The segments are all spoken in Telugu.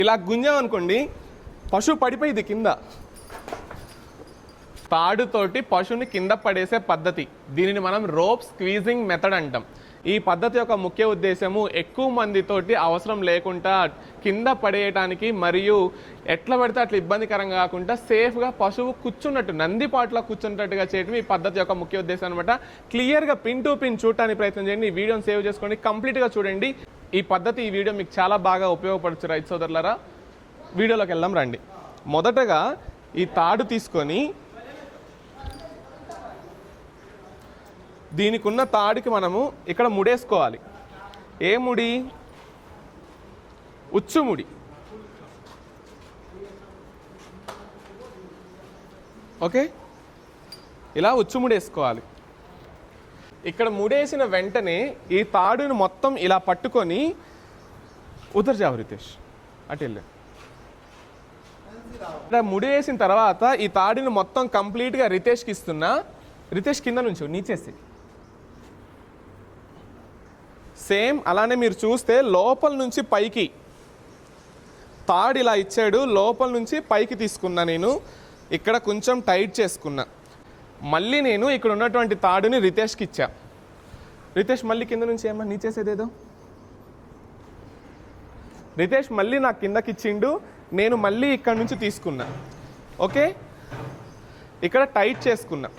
ఇలా గుంజామనుకోండి పశువు పడిపోయింది కింద. తాడుతోటి పశువుని కింద పడేసే పద్ధతి, దీనిని మనం రోప్ స్క్వీజింగ్ మెథడ్ అంటాం. ఈ పద్ధతి యొక్క ముఖ్య ఉద్దేశము ఎక్కువ మందితోటి అవసరం లేకుండా కింద పడేయటానికి మరియు ఎట్లా పడితే అట్లా ఇబ్బందికరంగా కాకుండా సేఫ్గా పశువు కూర్చున్నట్టు నందిపాట్లో కూర్చున్నట్టుగా చేయడం ఈ పద్ధతి యొక్క ముఖ్య ఉద్దేశం అనమాట. క్లియర్గా పిన్ టు పిన్ చూడటానికి ప్రయత్నం చేయండి. ఈ వీడియోని సేవ్ చేసుకోండి, కంప్లీట్గా చూడండి. ఈ పద్ధతి ఈ వీడియో మీకు చాలా బాగా ఉపయోగపడచ్చు రైతు సోదరులారా. వీడియోలోకి వెళ్దాం రండి. మొదటగా ఈ తాడు తీసుకొని దీనికి ఉన్న తాడుకి మనము ఇక్కడ ముడేసుకోవాలి. ఏ ముడి? ఉచ్చుముడి. ఓకే, ఇలా ఉచ్చుముడేసుకోవాలి. ఇక్కడ ముడేసిన వెంటనే ఈ తాడుని మొత్తం ఇలా పట్టుకొని ఉదర్జావు రితేష్ అటు వెళ్ళా. ఇక్కడ ముడేసిన తర్వాత ఈ తాడిని మొత్తం కంప్లీట్గా రితేష్కి ఇస్తున్నా. రితేష్ కింద నుంచి నీచేసి సేమ్ అలానే మీరు చూస్తే లోపల నుంచి పైకి తాడు ఇలా ఇచ్చాడు, లోపల నుంచి పైకి తీసుకున్నా. నేను ఇక్కడ కొంచెం టైట్ చేసుకున్నా. మళ్ళీ నేను ఇక్కడ ఉన్నటువంటి తాడుని రితేష్కి ఇచ్చా. రితేష్ మళ్ళీ కింద నుంచి ఏమన్నా నీచేసేదేదో. రితేష్ మళ్ళీ నాకు కిందకి ఇచ్చిండు, నేను మళ్ళీ ఇక్కడ నుంచి తీసుకున్నా. ఓకే, ఇక్కడ టైట్ చేసుకున్నా.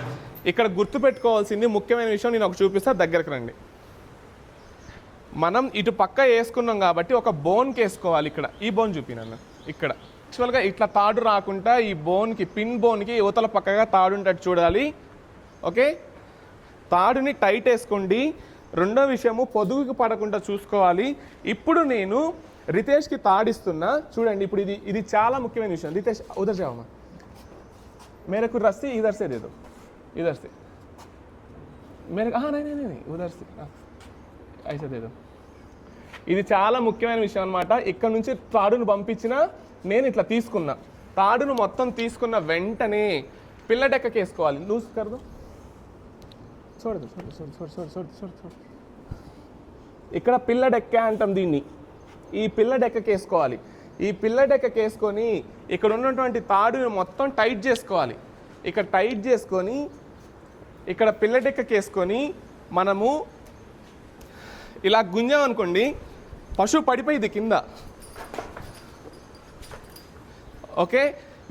ఇక్కడ గుర్తుపెట్టుకోవాల్సింది ముఖ్యమైన విషయం నేను ఒక చూపిస్తా, దగ్గరకు రండి. మనం ఇటు పక్క వేసుకున్నాం కాబట్టి ఒక బోన్కి వేసుకోవాలి. ఇక్కడ ఈ బోన్ చూపినన్న ఇక్కడ యాక్చువల్గా ఇట్లా తాడు రాకుండా ఈ బోన్కి పిన్ బోన్కి యువతల పక్కగా తాడు ఉంటట్టు చూడాలి. ఓకే, తాడుని టైట్ వేసుకోండి. రెండో విషయము పొదుగుకి పడకుండా చూసుకోవాలి. ఇప్పుడు నేను రితేష్కి తాడిస్తున్నా చూడండి. ఇప్పుడు ఇది చాలా ముఖ్యమైన విషయం. రితేష్ ఉదర్ జావమ్మా, మేరకు రస్సి ఇదర్ సే దేదో, ఇదర్ సే మేరకు नहीं उधर से ऐसे दे दो. ఇది చాలా ముఖ్యమైన విషయం అనమాట. ఇక్కడ నుంచి తాడును పంపించిన నేను ఇట్లా తీసుకున్నా. తాడును మొత్తం తీసుకున్న వెంటనే పిల్ల డెక్కకి వేసుకోవాలి. లూజ్ కరదు, చూడదు చూడు చూడు చూడు చూడు చూడు చూడు చూడు. ఇక్కడ పిల్ల డెక్క అంటాం దీన్ని. ఈ పిల్ల డెక్కకి వేసుకోవాలి. ఈ పిల్ల డెక్కకి వేసుకొని ఇక్కడ ఉన్నటువంటి తాడుని మొత్తం టైట్ చేసుకోవాలి. ఇక్కడ టైట్ చేసుకొని ఇక్కడ పిల్ల డెక్కకి వేసుకొని మనము ఇలా గుంజామనుకోండి పశువు పడిపోయింది కింద. ఓకే,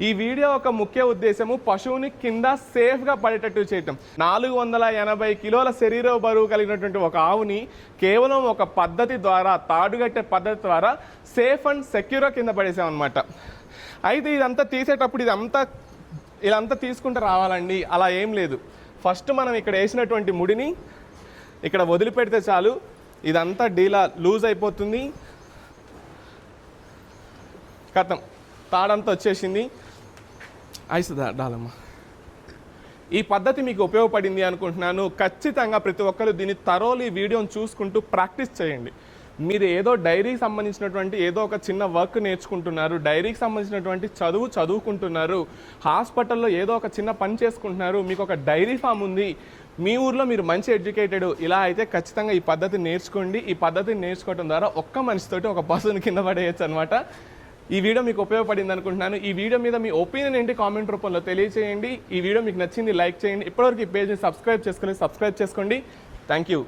ఈ వీడియో ఒక ముఖ్య ఉద్దేశము పశువుని కింద సేఫ్గా పడేటట్టు చేయటం. 480 కిలోల శరీర బరువు కలిగినటువంటి ఒక ఆవుని కేవలం ఒక పద్ధతి ద్వారా, తాడుగట్టే పద్ధతి ద్వారా సేఫ్ అండ్ సెక్యూర్గా కింద పడేసామన్నమాట. అయితే ఇదంతా తీసేటప్పుడు ఇదంతా తీసుకుంటూ రావాలండి, అలా ఏం లేదు. ఫస్ట్ మనం ఇక్కడ వేసినటువంటి ముడిని ఇక్కడ వదిలిపెడితే చాలు, ఇదంతా డీలా లూజ్ అయిపోతుంది. కథం తాడంతా వచ్చేసింది. ఐసుదా డాలమ్మా. ఈ పద్ధతి మీకు ఉపయోగపడింది అనుకుంటున్నాను. ఖచ్చితంగా ప్రతి ఒక్కరు దీన్ని తరోలీ వీడియోని చూసుకుంటూ ప్రాక్టీస్ చేయండి. మీరు ఏదో డైరీకి సంబంధించినటువంటి ఏదో ఒక చిన్న వర్క్ నేర్చుకుంటున్నారు, డైరీకి సంబంధించినటువంటి చదువుకుంటున్నారు, హాస్పిటల్లో ఏదో ఒక చిన్న పని చేసుకుంటున్నారు, మీకు ఒక డైరీ ఫామ్ ఉంది, మీ ఊర్లో మీరు మంచి ఎడ్యుకేటెడ్, ఇలా అయితే ఖచ్చితంగా ఈ పద్ధతిని నేర్చుకోండి. ఈ పద్ధతిని నేర్చుకోవడం ద్వారా ఒక్క మనిషితోటి ఒక పశువుని కింద పడేయచ్చు అనమాట. ఈ వీడియో మీకు ఉపయోగపడింది అనుకుంటున్నాను. ఈ వీడియో మీద మీ ఒపీనియన్ ఏంటి కామెంట్ రూపంలో తెలియజేయండి. ఈ వీడియో మీకు నచ్చింది లైక్ చేయండి. ఇప్పటివరకు ఈ పేజ్ని సబ్స్క్రైబ్ చేసుకోండి. Thank you.